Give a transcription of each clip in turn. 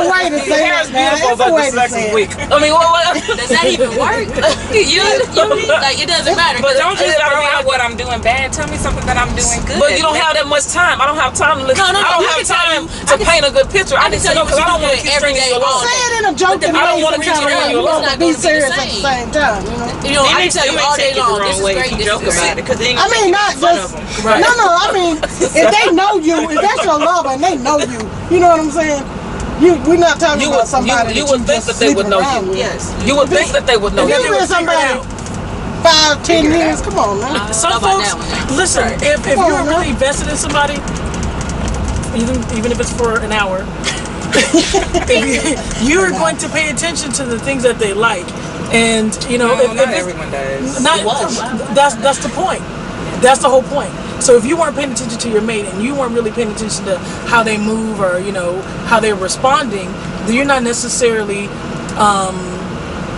a way to say hair is that. beautiful, but the sex is weak. I mean, what does that even work? you mean, like, it doesn't matter. But don't just throw throw out out what I'm doing bad. Tell me something that I'm doing good. But you don't have that much time. I don't have time to listen. No, I don't have time to paint a good picture. I can just tell know you because I what don't want you to do keep every stringing day you along. Say it in a joking I don't want to keep stringing you along. It's not be gonna be the serious at the same. same time. You know, I can tell you all day long, this is great, this is great. I mean, not just. Right. No, I mean, if they know you, if that's your lover and they know you, you know what I'm saying? We're not talking about somebody you would think that they would know you. Yes. You would think that they would know If you. you been somebody 5, 10 years, come on, man. Some folks, listen, if you're really invested in somebody, even if it's for an hour, you're going to pay attention to the things that they like. And, you know, not everyone does. That's the point. That's the whole point. So if you weren't paying attention to your mate and you weren't really paying attention to how they move or, you know, how they're responding, then you're not necessarily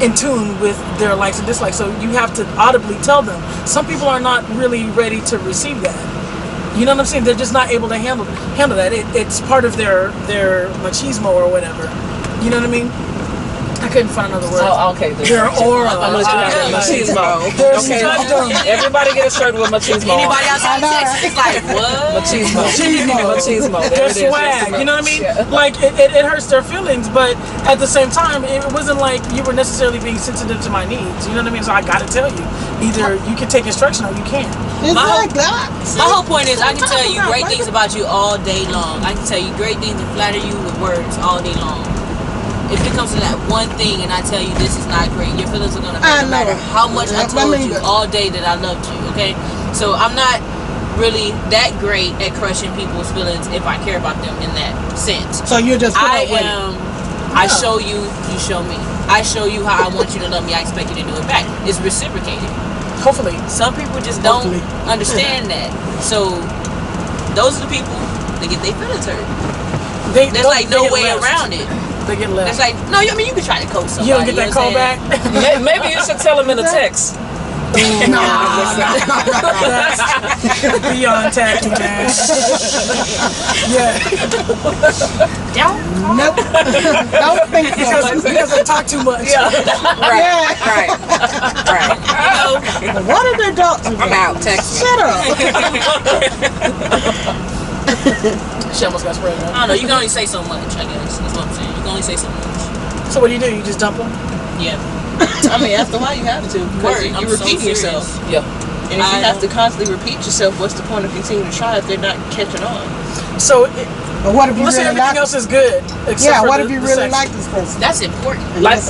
in tune with their likes and dislikes. So you have to audibly tell them. Some people are not really ready to receive that. You know what I'm saying? They're just not able to handle that. It's part of their machismo or whatever. You know what I mean? I couldn't find another word. Oh, okay. Their aura. Machismo. Okay. Everybody get a shirt with machismo. Anybody outside of Texas is like, what? Machismo. Their swag. You know what I mean? Like, it hurts their feelings, but at the same time, it wasn't like you were necessarily being sensitive to my needs. You know what I mean? So I gotta tell you. Either you can take instruction or you can't. It's like that. My whole point is I can tell you great things about you all day long. I can tell you great things and flatter you with words all day long. If it comes to that one thing and I tell you this is not great, your feelings are gonna hurt no matter how much I told you all day that I loved you, okay? So I'm not really that great at crushing people's feelings if I care about them in that sense. So you're just I show you, you show me. I show you how I want you to love me, I expect you to do it back. It's reciprocated. Hopefully. Some people just don't understand that. So those are the people that get their feelings hurt. There's like no way around it. They get left. It's like, no, I mean, you can try to coach somebody. You don't get that call back? Maybe you should tell them in a text. No. That's beyond tacky, man. Yeah. Nope. Don't think so. Because I talk too much. Yeah. Right. You know, What did they talk to? I'm out. Text me. Shut up. She almost got sprayed. I don't know, you can only say so much, I guess. That's what I'm saying. You can only say so much. So what do? You just dump them? Yeah. I mean, after a while you have to, because you repeat yourself. Yeah. And if you have to constantly repeat yourself, what's the point of continuing to try if they're not catching on? So, But what if you let's say really everything like else is good. Yeah, what if you really like this person? That's important. Like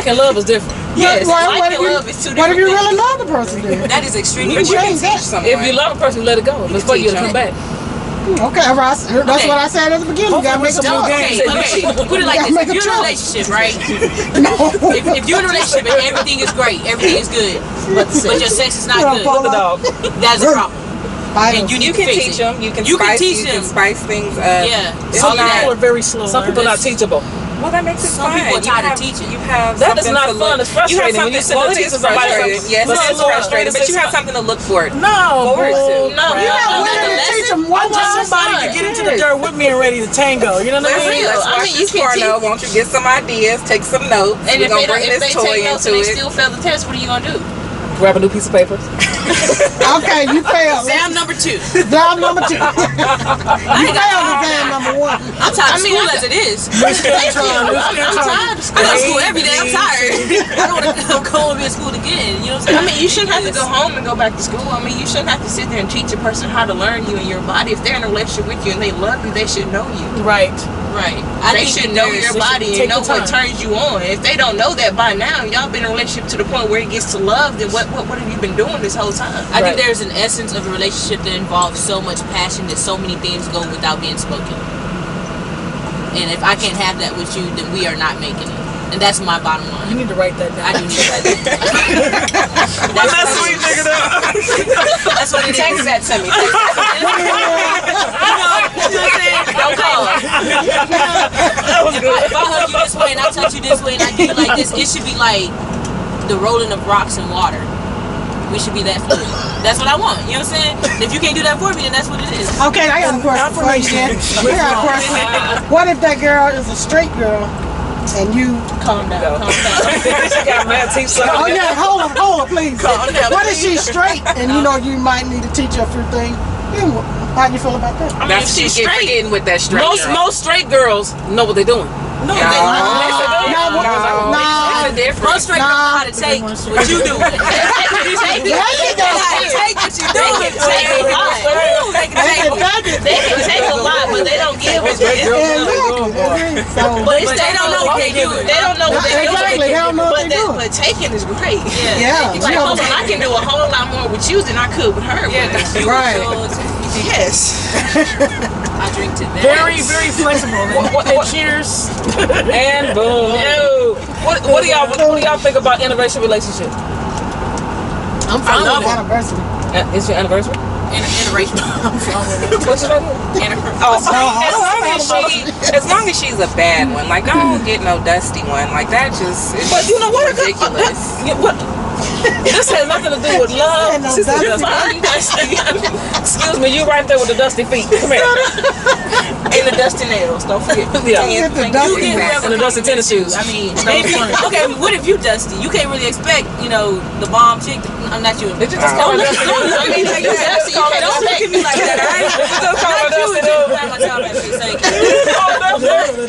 and love is different. Yes, Well, like what and if love is two What if different you things. really love the person then? That is extremely You important. change that. If you love a person, let it go. If it's for you to come back. Okay, Ross. That's what I said at the beginning. You gotta make a Hopefully choice. Okay, put it like this. If you're in a relationship, right? No. If you're in a relationship and everything is great, everything is good, but your sex is not good, Put the dog. that's a problem. And you You can teach them. You can spice things up. Yeah. Some people are very slow. Some people are not teachable. Well, that makes it Some fun. people are tired of teaching. You have That is something not to fun. look- It's frustrating when you sit well, and it teach is somebody frustrating. something. Yes, But it is slow, frustrating, but you have something to look forward. No, Forward to. no. You're not willing to teach them I one want time. somebody to get into the dirt with me and ready to tango. You know what I mean? Let's watch you this can porno. Won't you get some ideas? Take some notes. And We're if gonna they, bring if they this toy take notes into and they it. still fail the test, what are you gonna do? Grab a new piece of paper. Okay, you failed. Exam number 2. Job number 2. You I ain't got failed time. exam number 1. I'm tired of school as it is. I'm tired of school. I go to school every day. I'm tired. I don't want to go and be in school again. You know what I'm saying? I mean, you shouldn't have to go home and go back to school. I mean, you shouldn't have to sit there and teach a person how to learn you and your body. If they're in a relationship with you and they love you, they should know you. Right. Right. They should know your body and know what turns you on. If they don't know that by now, y'all been in a relationship to the point where it gets to love, then what have you been doing this whole time? I think there's an essence of a relationship that involves so much passion that so many things go without being spoken. And if I can't have that with you, then we are not making it. And that's my bottom line. You need to write that down. I do need to write that down. That's sweet nigga. That's what it is. Text that to me. You know what I'm saying? Don't call. If I hug you this way and I touch you this way and I do you like this, it should be like the rolling of rocks in water. We should be that fluid. That's what I want. You know what I'm saying? If you can't do that for me, then that's what it is. Okay, I got a question for you. Then. I got a question. What if that girl is a straight girl and you Calm down. Calm down. She got mad teeth. Oh yeah, hold on, please. What if she's straight and you know you might need to teach her a few things? How do you feel about that? I mean, that's she's straight. Getting with that straight. Most straight girls know what they're doing. No. It's a difference. Most straight girls know how to take what you do. Take what you do. They can take a lot, but they don't give it. But they don't know what they do. They don't know what they do. But taking is great. Yeah. Like, hold on, I can do a whole lot more with you than I could with her. Yeah, right. Yes. I drink to that. Very, very flexible. And cheers. And boom. What do y'all think about interracial relationship? I'm fine with the anniversary. It's your anniversary? Interracial. What's your name? As long as she's a bad one, like don't get no dusty one, like that just. But you know what? Ridiculous. This has nothing to do with love. Excuse me, you right there with the dusty feet. Come here. And the dusty nails, don't forget. Yeah. And the And the dusty tennis shoes. I mean, maybe, okay, what if you dusty? You can't really expect, the bomb chick. I'm not you. Did you just call her dusty? Don't look at me like that, alright?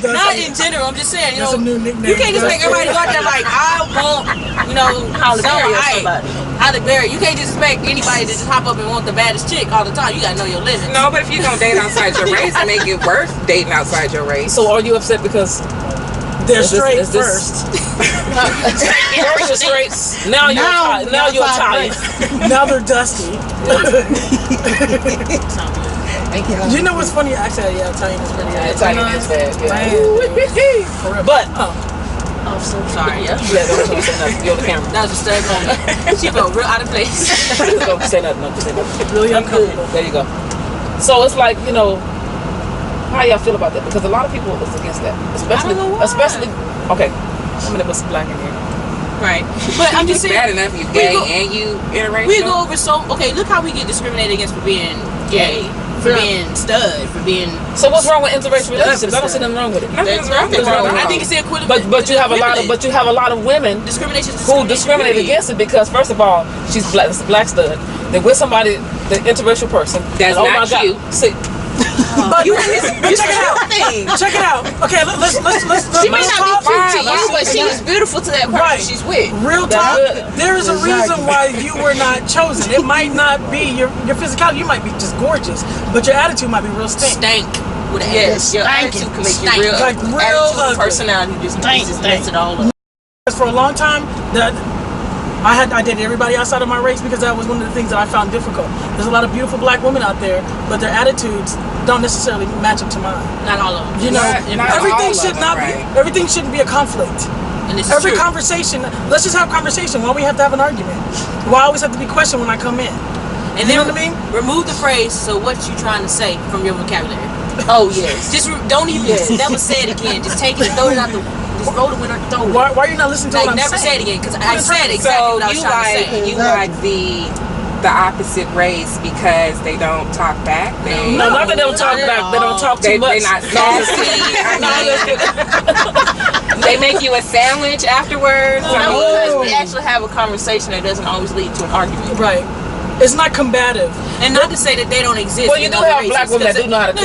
Not in general. I'm just saying, That's a new nickname. you can't just make everybody go out there like I want, Halle Berry. You can't just expect anybody to just hop up and want the baddest chick all the time. You gotta know your limits. No, but if you're gonna date outside your race and make it worth dating outside your race. So are you upset because they're straight first? First you're straight. Now you're Italian. Now they're dusty. You know what's funny? Actually, yeah, Italian is pretty bad. Italian is bad. Yeah. But I'm so sorry. Yeah, don't say nothing. You're on the camera. That was a stud moment. She felt real out of place. Don't say nothing. Don't say nothing. really uncomfortable. There you go. So it's like, how y'all feel about that? Because a lot of people is against that, especially. Okay, I'm gonna put some black in here. Right. But I'm just saying. Bad enough you gay and you interracial. We go over look how we get discriminated against for being gay, for being stud, for being. So what's wrong with interracial relationships? I don't see nothing wrong with it. Nothing's wrong with it. I think it's the equivalent. But you have a lot of women discrimination who discriminate against it because first of all, she's black. It's a black stud. They're with somebody, the interracial person. That's not you. See. But check it out. Check it out. Okay, let's She may not be cute to you, but she is beautiful to that person Right. she's with. Real talk. There is a reason why you were not chosen. It might not be your physicality. You might be just gorgeous, but your attitude might be real stank. With an Yes, your attitude can make you real. Like real attitude, ugly. personality just mess it all up. For a long time, I dated everybody outside of my race because that was one of the things that I found difficult. There's a lot of beautiful black women out there, but their attitudes don't necessarily match up to mine. Not all of them. You know, not everything all of should them, not right. be. Everything shouldn't be a conflict. And this is Every true. conversation, let's just have a conversation. Why we have to have an argument? Why I always have to be questioned when I come in? And You then know what I mean? remove the phrase. So what you trying to say from your vocabulary? Oh yes. Just don't even never say it again. Just take it, throw it out the. Just roll it with her, throw it. Why are you not listening to Like what I'm never saying? say it again because I said exactly what I was trying to say. You like the opposite race because they don't talk back. No, not that they don't talk back. They don't talk too much. They're not sassy. They make you a sandwich afterwards. We actually have a conversation that doesn't always lead to an argument. Right. It's not combative. And not to say that they don't exist. Well, you do have black women that do know how to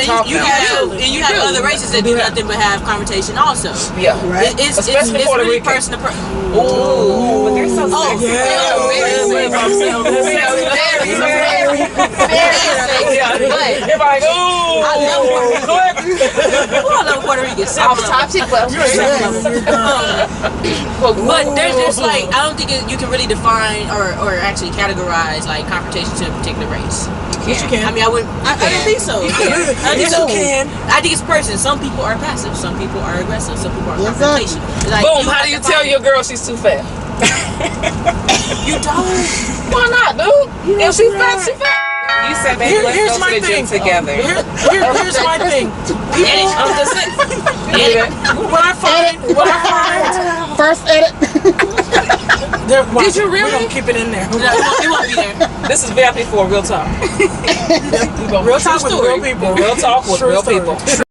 talk. You have other races that do nothing but have conversation also. Yeah. Right. Especially Puerto really Rican. person to person. Ooh, but they're so sexy. You're like, ooh. I love Puerto Rican. Off topic, but But there's just like I don't think you can really define or actually categorize like confrontation to a particular race. Yes, you can. I mean, I wouldn't. I don't think so. I think Yes, you can. I think it's person. Some people are passive. Some people are aggressive. Some people are confrontation. Like, Boom. How do you tell your girl she's too fat? You don't. Why not, dude? If she's fat, she's fat. You said, baby, let's go to the gym together. Here's my thing. People, what I find, First edit. Did you really? We're gonna keep it in there. No, it won't be there. This is VIP4 Real Talk. Real talk with real people. Real talk with True real story. people.